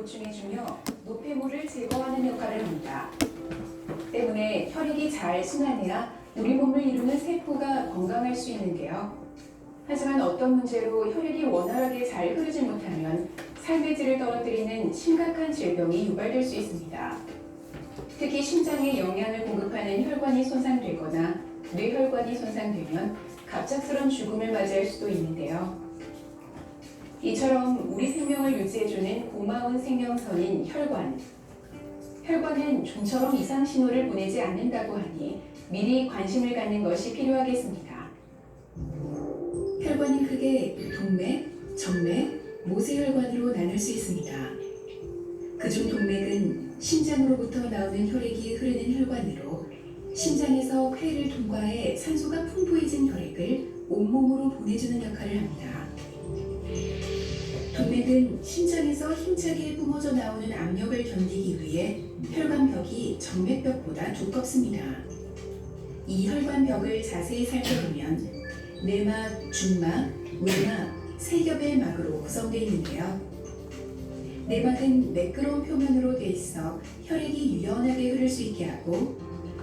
보충해주며 노폐물을 제거하는 역할을 합니다. 때문에 혈액이 잘 순환해야 우리 몸을 이루는 세포가 건강할 수 있는데요. 하지만 어떤 문제로 혈액이 원활하게 잘 흐르지 못하면 삶의 질을 떨어뜨리는 심각한 질병이 유발될 수 있습니다. 특히 심장에 영양을 공급하는 혈관이 손상되거나 뇌혈관이 손상되면 갑작스런 죽음을 맞이할 수도 있는데요. 이처럼 우리 생명을 유지해주는 고마운 생명선인 혈관. 혈관은 좀처럼 이상 신호를 보내지 않는다고 하니 미리 관심을 갖는 것이 필요하겠습니다. 혈관은 크게 동맥, 정맥, 모세혈관으로 나눌 수 있습니다. 그중 동맥은 심장으로부터 나오는 혈액이 흐르는 혈관으로 심장에서 폐를 통과해 산소가 풍부해진 혈액을 온몸으로 보내주는 역할을 합니다. 동맥은 심장에서 힘차게 뿜어져 나오는 압력을 견디기 위해 혈관벽이 정맥벽보다 두껍습니다. 이 혈관벽을 자세히 살펴보면 내막, 중막, 외막, 세 겹의 막으로 구성되어 있는데요. 내막은 매끄러운 표면으로 돼 있어 혈액이 유연하게 흐를 수 있게 하고,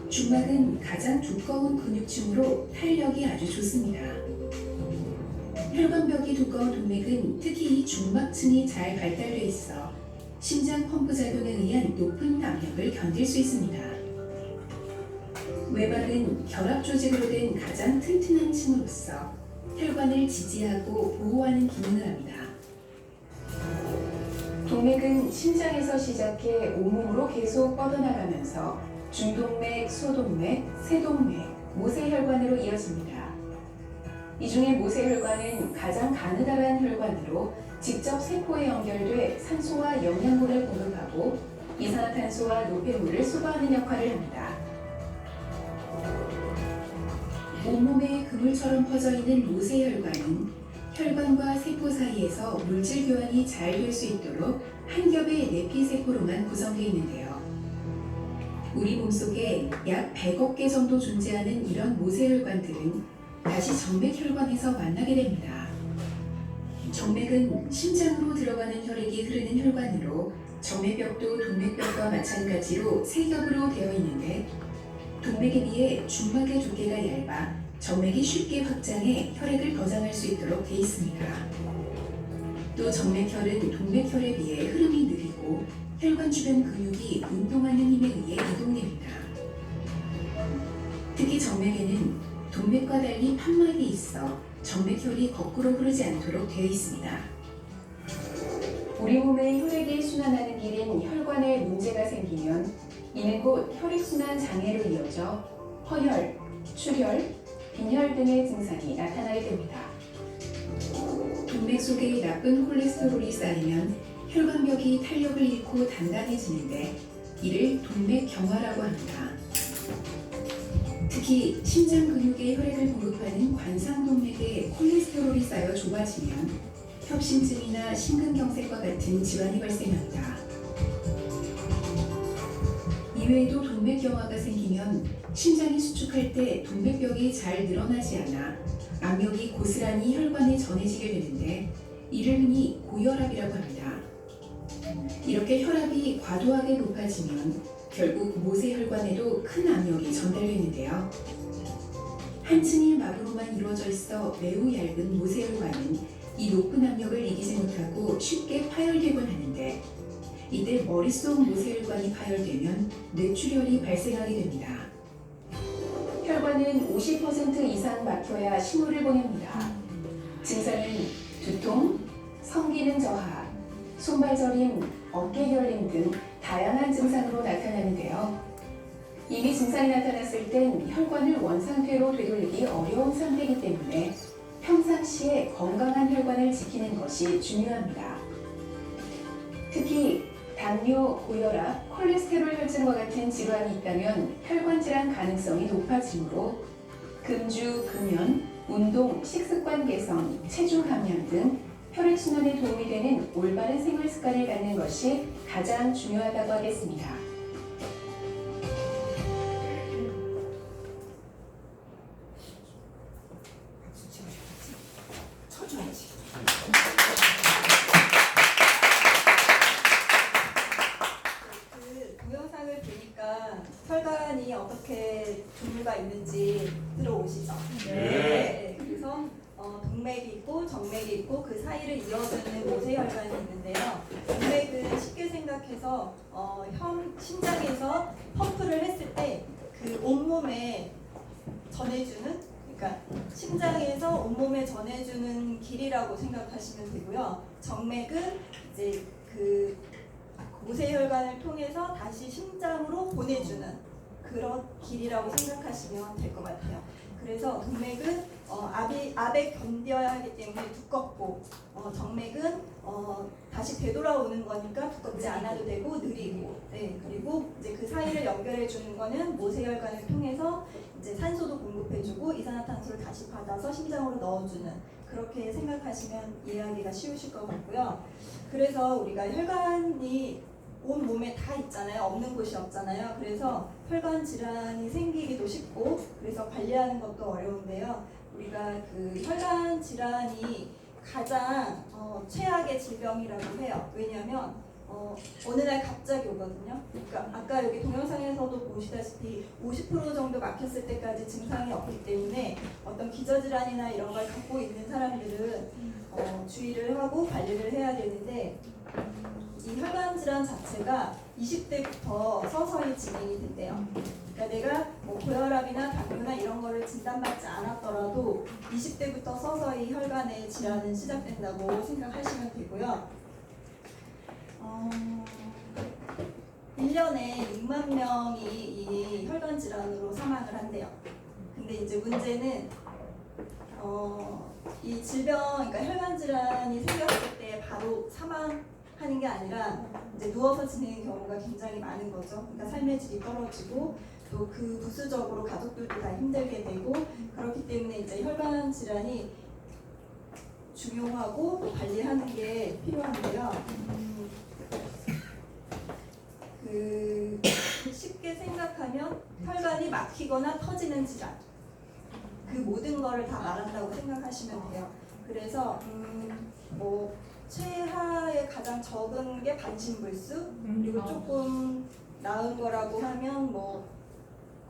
중막은 가장 두꺼운 근육층으로 탄력이 아주 좋습니다. 혈관벽이 두꺼운 동맥은 특히 이 중막층이 잘 발달되어 있어 심장 펌프 작용에 의한 높은 압력을 견딜 수 있습니다. 외막은 결합 조직으로 된 가장 튼튼한 층으로서 혈관을 지지하고 보호하는 기능을 합니다. 동맥은 심장에서 시작해 온몸으로 계속 뻗어나가면서 중동맥, 소동맥, 세동맥, 모세혈관으로 이어집니다. 이 중에 모세혈관은 가장 가느다란 혈관으로 직접 세포에 연결돼 산소와 영양분을 공급하고 이산화탄소와 노폐물을 수거하는 역할을 합니다. 온몸에 그물처럼 퍼져 있는 모세혈관은 혈관과 세포 사이에서 물질 교환이 잘 될 수 있도록 한 겹의 내피세포로만 구성되어 있는데요. 우리 몸속에 약 100억 개 정도 존재하는 이런 모세혈관들은 다시 정맥혈관에서 만나게 됩니다. 정맥은 심장으로 들어가는 혈액이 흐르는 혈관으로 정맥벽도 동맥벽과 마찬가지로 세 겹으로 되어 있는데, 동맥에 비해 중막의 두께가 얇아 정맥이 쉽게 확장해 혈액을 저장할 수 있도록 되어 있습니다. 또 정맥혈은 동맥혈에 비해 흐름이 느리고 혈관 주변 근육이 운동하는 힘에 의해 이동됩니다. 특히 정맥에는 동맥과 달리 판막이 있어 정맥혈이 거꾸로 흐르지 않도록 되어 있습니다. 우리 몸의 혈액이 순환하는 길인 혈관에 문제가 생기면 이는 곧 혈액순환 장애로 이어져 허혈, 출혈, 빈혈 등의 증상이 나타나게 됩니다. 동맥 속에 나쁜 콜레스테롤이 쌓이면 혈관벽이 탄력을 잃고 단단해지는데 이를 동맥경화라고 합니다. 특히 심장 근육에 혈액을 공급하는 관상동맥에 콜레스테롤이 쌓여 좁아지면 협심증이나 심근경색과 같은 질환이 발생합니다. 이외에도 동맥경화가 생기면 심장이 수축할 때 동맥벽이 잘 늘어나지 않아 압력이 고스란히 혈관에 전해지게 되는데 이를 흔히 고혈압이라고 합니다. 이렇게 혈압이 과도하게 높아지면 결국 모세혈관에도 큰 압력이 전달되는데요. 한 층의 막으로만 이루어져 있어 매우 얇은 모세혈관은 이 높은 압력을 이기지 못하고 쉽게 파열되곤 하는데, 이때 머릿속 모세혈관이 파열되면 뇌출혈이 발생하게 됩니다. 혈관은 50% 이상 막혀야 신호를 보냅니다. 증상은 두통, 성기능 저하, 손발 저림, 어깨 결림 등 다양한 증상으로 나타나는데요. 이미 증상이 나타났을 땐 혈관을 원상태로 되돌리기 어려운 상태이기 때문에 평상시에 건강한 혈관을 지키는 것이 중요합니다. 특히 당뇨, 고혈압, 콜레스테롤 혈증과 같은 질환이 있다면 혈관 질환 가능성이 높아지므로 금주, 금연, 운동, 식습관 개선, 체중 감량 등 혈액순환에 도움이 되는 올바른 생활 습관을 갖는 것이 가장 중요하다고 하겠습니다. 쳐줘야지. 어떻게 종류가 있는지 들어오시죠? 네. 그래서 동맥이 있고 정맥이 있고 그 사이를 이어주는 모세혈관이 있는데요. 동맥은 쉽게 생각해서 심장에서 펌프를 했을 때 그 온몸에 전해주는, 그러니까 심장에서 온몸에 전해주는 길이라고 생각하시면 되고요. 정맥은 이제 그 모세혈관을 통해서 다시 심장으로 보내주는 그런 길이라고 생각하시면 될 것 같아요. 그래서 동맥은 압에 견뎌야 하기 때문에 두껍고, 정맥은 다시 되돌아오는 거니까 두껍지 않아도 되고 느리고, 네, 그리고 이제 그 사이를 연결해 주는 거는 모세혈관을 통해서 이제 산소도 공급해주고 이산화탄소를 다시 받아서 심장으로 넣어주는, 그렇게 생각하시면 이해하기가 쉬우실 것 같고요. 그래서 우리가 혈관이 온 몸에 다 있잖아요. 없는 곳이 없잖아요. 그래서 혈관 질환이 생기기도 쉽고, 그래서 관리하는 것도 어려운데요. 우리가 그 혈관 질환이 가장 최악의 질병이라고 해요. 왜냐하면 어느 날 갑자기 오거든요. 그러니까 아까 여기 동영상에서도 보시다시피 50% 정도 막혔을 때까지 증상이 없기 때문에 어떤 기저질환이나 이런 걸 갖고 있는 사람들은 주의를 하고 관리를 해야 되는데, 이 혈관 질환 자체가 20대부터 서서히 진행이 된대요. 그러니까 내가 고혈압이나 당뇨나 이런 거를 진단받지 않았더라도 20대부터 서서히 혈관의 질환은 시작된다고 생각하시면 되고요. 1년에 6만 명이 이 혈관 질환으로 사망을 한대요. 근데 이제 문제는 이 질병, 그러니까 혈관 질환이 생겼을 때 바로 사망하는 게 아니라 이제 누워서 지내는 경우가 굉장히 많은 거죠. 그러니까 삶의 질이 떨어지고 또 그 부수적으로 가족들도 다 힘들게 되고, 그렇기 때문에 이제 혈관 질환이 중요하고 또 관리하는 게 필요한데요. 그 쉽게 생각하면 혈관이 막히거나 터지는 질환, 그 모든 거를 다 말한다고 생각하시면 돼요. 그래서 뭐 최하에 가장 적은 게 반신불수, 그리고 조금 나은 거라고 하면 뭐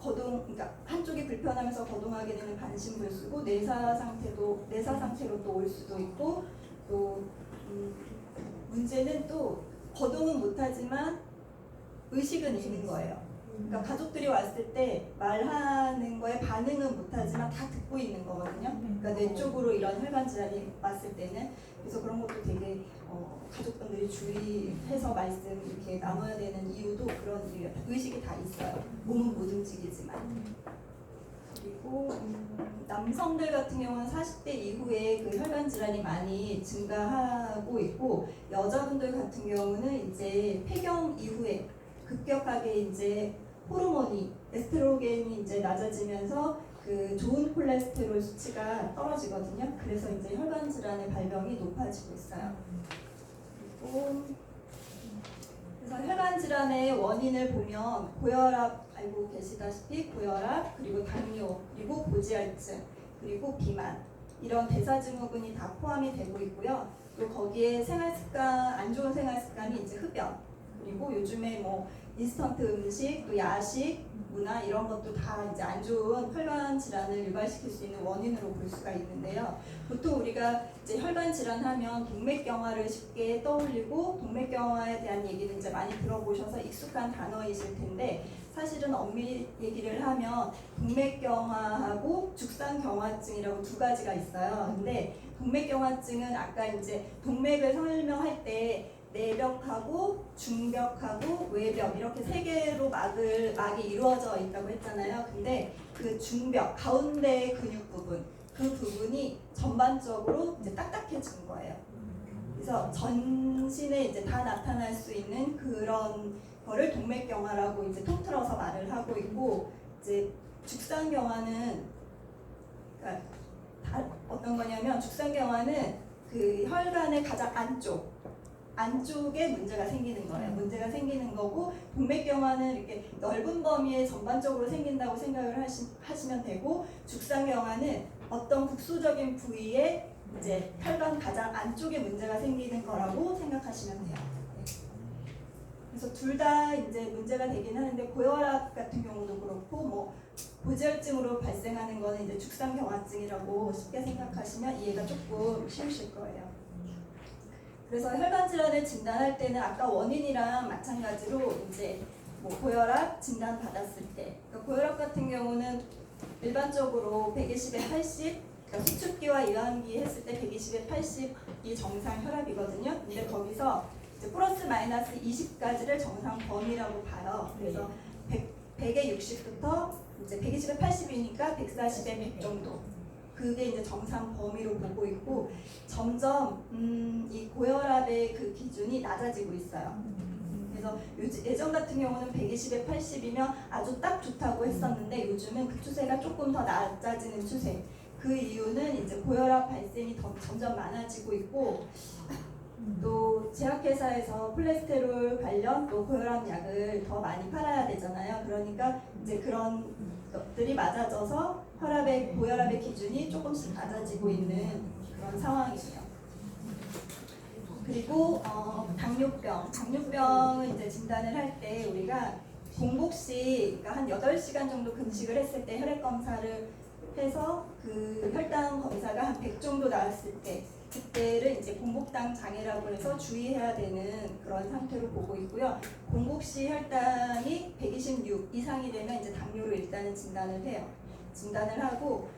그러니까 한쪽이 불편하면서 거동하게 되는 반신불수고, 내사 상태로 또 올 수도 있고, 또 문제는 또 거동은 못하지만 의식은 있는 거예요. 그러니까 가족들이 왔을 때 말하는 거에 반응은 못하지만 다 듣고 있는 거거든요. 그러니까 뇌 쪽으로 이런 혈관 질환이 왔을 때는, 그래서 그런 것도 되게 가족분들이 주의해서 말씀 이렇게 나눠야 되는 이유도 그런 이유예요. 의식이 다 있어요. 몸은 못 움직이지만. 그리고 남성들 같은 경우는 40대 이후에 그 혈관 질환이 많이 증가하고 있고, 여자분들 같은 경우는 이제 폐경 이후에 급격하게 이제 호르몬이 에스트로겐이 이제 낮아지면서 그 좋은 콜레스테롤 수치가 떨어지거든요. 그래서 이제 혈관 질환의 발병이 높아지고 있어요. 그리고 그래서 혈관 질환의 원인을 보면 고혈압 알고 계시다시피 고혈압, 그리고 당뇨, 그리고 고지혈증, 그리고 비만, 이런 대사증후군이 다 포함이 되고 있고요. 또 거기에 생활습관, 안 좋은 생활습관이 이제 흡연, 그리고 요즘에 뭐 인스턴트 음식, 또 야식, 문화 이런 것도 다 이제 안 좋은 혈관 질환을 유발시킬 수 있는 원인으로 볼 수가 있는데요. 보통 우리가 이제 혈관 질환하면 동맥경화를 쉽게 떠올리고, 동맥경화에 대한 얘기는 이제 많이 들어보셔서 익숙한 단어이실 텐데, 사실은 엄밀히 얘기를 하면 동맥경화하고 죽상경화증이라고 두 가지가 있어요. 근데 동맥경화증은 아까 이제 동맥을 설명할 때 내벽하고 중벽하고 외벽 이렇게 세 개로 막이 이루어져 있다고 했잖아요. 근데 그 중벽 가운데 근육 부분, 그 부분이 전반적으로 이제 딱딱해진 거예요. 그래서 전신에 이제 다 나타날 수 있는 그런 거를 동맥경화라고 이제 통틀어서 말을 하고 있고, 이제 죽상경화는 그러니까 어떤 거냐면, 죽상경화는 그 혈관의 가장 안쪽에 문제가 생기는 거예요. 문제가 생기는 거고, 동맥경화는 이렇게 넓은 범위에 전반적으로 생긴다고 생각을 하시면 되고, 죽상경화는 어떤 국소적인 부위에 이제 혈관 가장 안쪽에 문제가 생기는 거라고 생각하시면 돼요. 그래서 둘 다 이제 문제가 되긴 하는데 고혈압 같은 경우도 그렇고 뭐 고지혈증으로 발생하는 거는 이제 죽상경화증이라고 쉽게 생각하시면 이해가 조금 쉬우실 거예요. 그래서 혈관 질환을 진단할 때는 아까 원인이랑 마찬가지로 이제 뭐 고혈압 진단 받았을 때, 그러니까 고혈압 같은 경우는 일반적으로 120에 80, 그러니까 수축기와 이완기 했을 때 120에 80이 정상 혈압이거든요. 근데 거기서 이제 플러스 마이너스 20까지를 정상 범위라고 봐요. 그래서 100에 60부터 이제 120에 80이니까 140에 100 정도. 그게 이제 정상 범위로 보고 있고 점점 이 고혈압의 그 기준이 낮아지고 있어요. 그래서 예전 같은 경우는 120에 80이면 아주 딱 좋다고 했었는데 요즘은 그 추세가 조금 더 낮아지는 추세. 그 이유는 이제 고혈압 발생이 점점 많아지고 있고 또 제약회사에서 콜레스테롤 관련 또 고혈압 약을 더 많이 팔아야 되잖아요. 그러니까 이제 그런 것들이 맞아져서 고혈압의 기준이 조금씩 낮아지고 있는 그런 상황이에요. 그리고 당뇨병은 이제 진단을 할 때 우리가 공복식, 그러니까 한 8시간 정도 금식을 했을 때 혈액 검사를 해서 그 혈당 검사가 한 100 정도 나왔을 때 그때를 이제 공복당 장애라고 해서 주의해야 되는 그런 상태로 보고 있고요. 공복시 혈당이 126 이상이 되면 이제 당뇨로 일단은 진단을 해요. 진단을 하고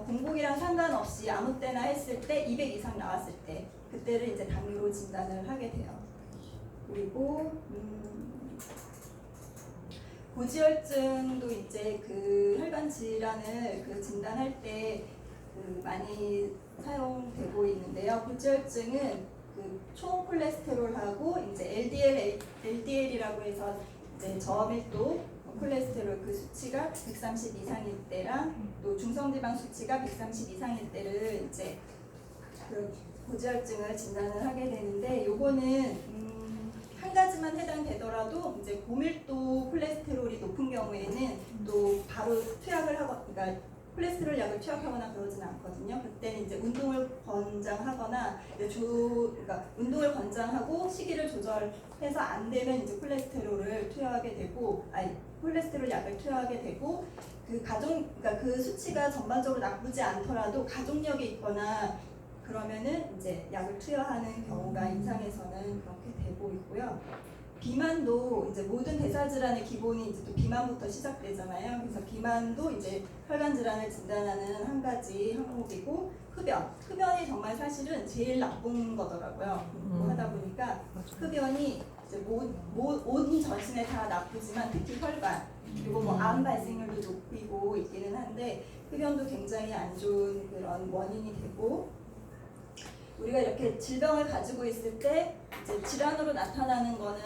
공복이랑 상관없이 아무 때나 했을 때 200 이상 나왔을 때 그때를 이제 당뇨로 진단을 하게 돼요. 그리고 고지혈증도 이제 그 혈관 질환을 그 진단할 때 그 많이 사용되고 있는데요. 고지혈증은 그 초콜레스테롤하고 이제 LDL이라고 해서 이제 저밀도 콜레스테롤 그 수치가 130 이상일 때랑 또 중성지방 수치가 130 이상일 때를 이제 그 고지혈증을 진단을 하게 되는데 요거는 한 가지만 해당되더라도 이제 고밀도 콜레스테롤이 높은 경우에는 또 바로 투약을 하고 그러니까 콜레스테롤 약을 투약하거나 그러지는 않거든요. 그때는 이제 운동을 권장하거나 그러니까 운동을 권장하고 시기를 조절해서 안 되면 이제 콜레스테롤을 투여하게 되고 콜레스테롤 약을 투여하게 되고 그러니까 그 수치가 전반적으로 나쁘지 않더라도 가족력이 있거나 그러면은 이제 약을 투여하는 경우가 임상에서는 그렇게 되고 있고요. 비만도 이제 모든 대사 질환의 기본이 이제 또 비만부터 시작되잖아요. 그래서 비만도 이제 혈관 질환을 진단하는 한 가지 항목이고 흡연이 정말 사실은 제일 나쁜 거더라고요. 하다 보니까 흡연이 이제 온 전신에 다 나쁘지만 특히 혈관 그리고 뭐 암 발생률도 높이고 있기는 한데 흡연도 굉장히 안 좋은 그런 원인이 되고 우리가 이렇게 질병을 가지고 있을 때 이제 질환으로 나타나는 거는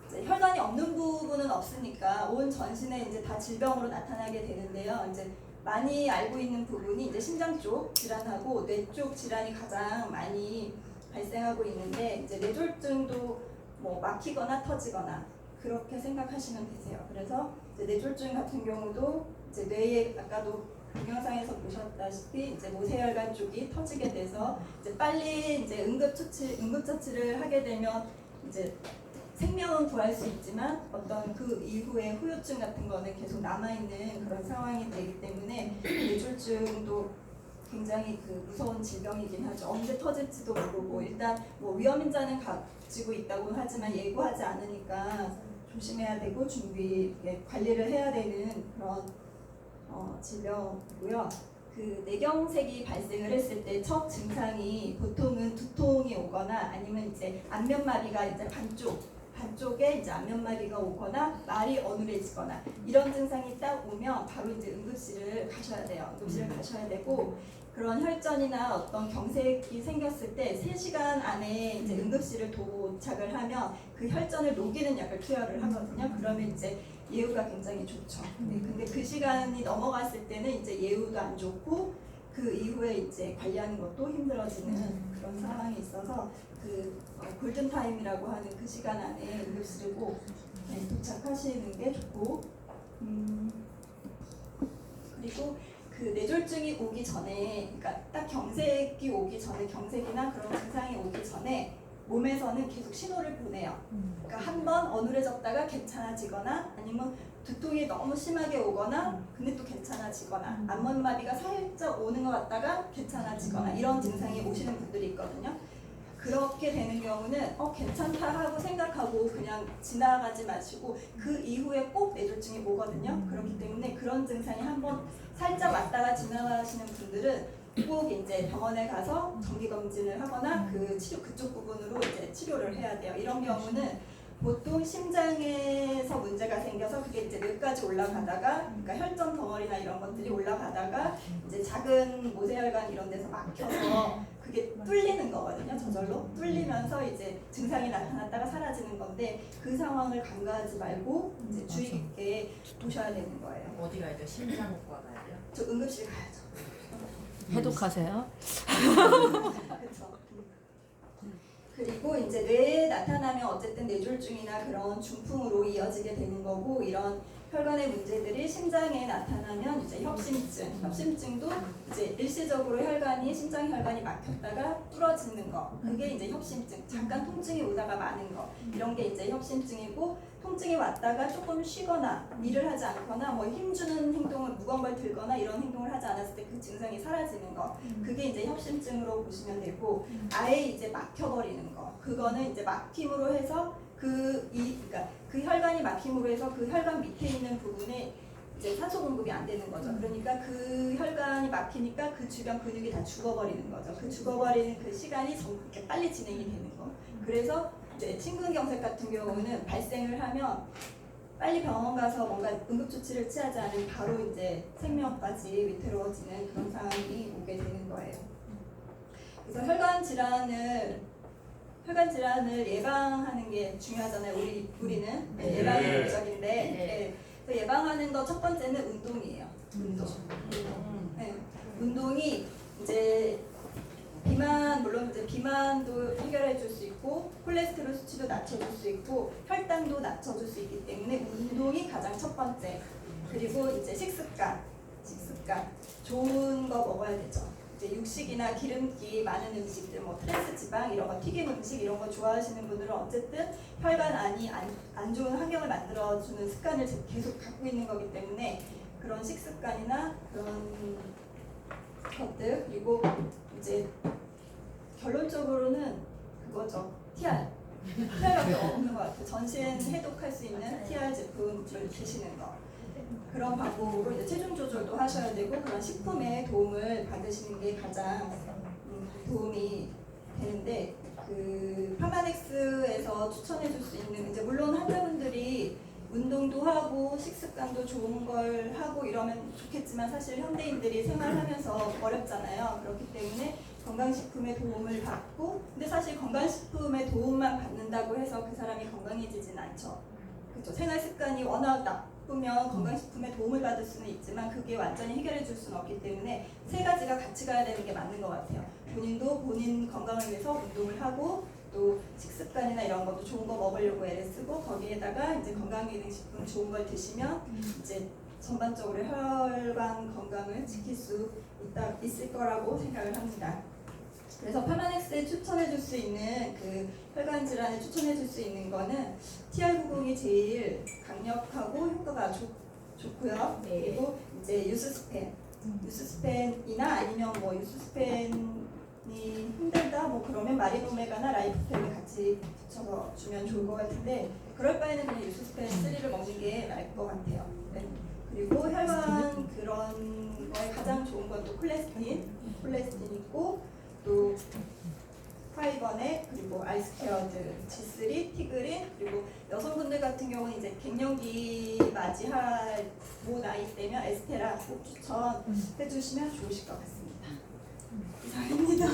이제 혈관이 없는 부분은 없으니까 온 전신에 이제 다 질병으로 나타나게 되는데요. 이제 많이 알고 있는 부분이 이제 심장 쪽 질환하고 뇌 쪽 질환이 가장 많이 발생하고 있는데 이제 뇌졸중도 뭐 막히거나 터지거나 그렇게 생각하시면 되세요. 그래서 이제 뇌졸중 같은 경우도 이제 뇌에 아까도 동영상에서 보셨다시피 이제 모세혈관 쪽이 터지게 돼서 이제 빨리 이제 응급처치를 하게 되면 이제 생명은 구할 수 있지만 어떤 그 이후에 후유증 같은 거는 계속 남아있는 그런 상황이 되기 때문에 뇌졸중도 굉장히 그 무서운 질병이긴 하죠. 언제 터질지도 모르고 일단 뭐 위험인자는 가지고 있다고 하지만 예고하지 않으니까 조심해야 되고 관리를 해야 되는 그런 질병이고요. 그 뇌경색이 발생을 했을 때 첫 증상이 보통은 두통이 오거나 아니면 이제 안면마비가 이제 반쪽에 이제 안면마비가 오거나 말이 어눌해지거나 이런 증상이 딱 오면 바로 이제 응급실을 가셔야 돼요. 응급실을 가셔야 되고 그런 혈전이나 어떤 경색이 생겼을 때 3시간 안에 이제 응급실을 도착을 하면 그 혈전을 녹이는 약을 투여를 하거든요. 그러면 이제 예후가 굉장히 좋죠. 근데 그 시간이 넘어갔을 때는 이제 예후도 안 좋고 그 이후에 이제 관리하는 것도 힘들어지는 그런 상황이 있어서 그 골든타임이라고 하는 그 시간 안에 응급실을 꼭 도착하시는 게 좋고 그리고 그 뇌졸중이 오기 전에 그러니까 딱 경색이 오기 전에 경색이나 그런 증상이 오기 전에 몸에서는 계속 신호를 보내요. 그러니까 한번 어눌해졌다가 괜찮아지거나 아니면 두통이 너무 심하게 오거나 근데 또 괜찮아지거나 안면마비가 살짝 오는 것 같다가 괜찮아지거나 이런 증상이 오시는 분들이 있거든요. 그렇게 되는 경우는 괜찮다 하고 생각하고 그냥 지나가지 마시고 그 이후에 꼭 뇌졸중이 오거든요. 그렇기 때문에 그런 증상이 한번 살짝 왔다가 지나가시는 분들은 꼭 이제 병원에 가서 정기 검진을 하거나 그 치료 그쪽 부분으로 이제 치료를 해야 돼요. 이런 경우는 보통 심장에서 문제가 생겨서 그게 이제 뇌까지 올라가다가 그러니까 혈전 덩어리나 이런 것들이 올라가다가 이제 작은 모세혈관 이런 데서 막혀서 그게 뚫리는 거거든요. 저절로 뚫리면서 이제 증상이 나타났다가 사라지는 건데 그 상황을 간과하지 말고 이제 주의 깊게 보셔야 되는 거예요. 어디 가야 돼요? 심장과 가야 돼요? 저 응급실 가야죠. 해독하세요. 그렇죠. 그리고 이제 뇌에 나타나면 어쨌든 뇌졸중이나 그런 중풍으로 이어지게 되는 거고 이런 혈관의 문제들이 심장에 나타나면 이제 협심증도 이제 일시적으로 심장 혈관이 막혔다가 뚫어지는 거 그게 이제 협심증 잠깐 통증이 오다가 마는 거 이런 게 이제 협심증이고 통증이 왔다가 조금 쉬거나 일을 하지 않거나 뭐 힘주는 행동을 무거운 걸 들거나 이런 행동을 하지 않았을 때 그 증상이 사라지는 거 그게 이제 협심증으로 보시면 되고 아예 이제 막혀버리는 거 그거는 이제 막힘으로 해서 그러니까 그 혈관이 막힘으로 해서 그 혈관 밑에 있는 부분에 이제 산소 공급이 안 되는 거죠. 그러니까 그 혈관이 막히니까 그 주변 근육이 다 죽어버리는 거죠. 그 죽어버리는 그 시간이 그렇게 빨리 진행이 되는 거. 그래서 이제 심근경색 같은 경우는 발생을 하면 빨리 병원 가서 뭔가 응급조치를 취하지 않으면 바로 이제 생명까지 위태로워지는 그런 상황이 오게 되는 거예요. 그래서 혈관 질환을 예방하는 게 중요하잖아요. 우리는 예방이 목적인데 그래서 예방하는 거 첫 번째는 운동이에요. 운동. 운동이 이제 물론 이제 비만도 해결해 줄 수 있고 콜레스테롤 수치도 낮춰줄 수 있고 혈당도 낮춰줄 수 있기 때문에 운동이 가장 첫 번째. 그리고 이제 식습관 좋은 거 먹어야 되죠. 이제 육식이나 기름기 많은 음식들, 뭐 트랜스 지방 이런 거 튀김 음식 이런 거 좋아하시는 분들은 어쨌든 혈관 안이 안 좋은 환경을 만들어주는 습관을 계속 갖고 있는 거기 때문에 그런 식습관이나 그런 것들 그리고 이제 결론적으로는 그거죠. TR밖에 없는 것 같아요. 전신 해독할 수 있는 TR 제품을 드시는 거. 그런 방법으로 이제 체중 조절도 하셔야 되고 그런 식품에 도움을 받으시는 게 가장 도움이 되는데 그 파마넥스에서 추천해 줄 수 있는 이제 물론 환자분들이 운동도 하고 식습관도 좋은 걸 하고 이러면 좋겠지만 사실 현대인들이 생활하면서 어렵잖아요. 그렇기 때문에 건강식품의 도움을 받고 근데 사실 건강식품의 도움만 받는다고 해서 그 사람이 건강해지진 않죠. 그렇죠. 생활습관이 워낙 나쁘면 건강식품의 도움을 받을 수는 있지만 그게 완전히 해결해 줄 수는 없기 때문에 세 가지가 같이 가야 되는 게 맞는 것 같아요. 본인도 본인 건강을 위해서 운동을 하고 또 식습관이나 이런 것도 좋은 거 먹으려고 애를 쓰고 거기에다가 이제 건강기능식품 좋은 걸 드시면 이제 전반적으로 혈관 건강을 지킬 수 있을 거라고 생각을 합니다. 그래서 파마넥스에 추천해 줄 수 있는 그 혈관 질환에 추천해 줄 수 있는 거는 TR90이 제일 강력하고 효과가 좋고요. 그리고 이제 유스스펜이나 아니면 뭐 유스스펜이 힘들다 뭐 그러면 마리노메가나 라이프펜을 같이 붙여서 주면 좋을 것 같은데 그럴 바에는 그냥 유스스펜 3를 먹는 게 나을 것 같아요. 네. 그리고 혈관 그런 거에 가장 좋은 건 또 콜레스틴 있고 또 파이버넷 그리고 아이스케어드, G3, 티그린 그리고 여성분들 같은 경우는 이제 갱년기 맞이할 나이 때면 에스테라 꼭 추천해 주시면 좋으실 것 같습니다. 이상입니다.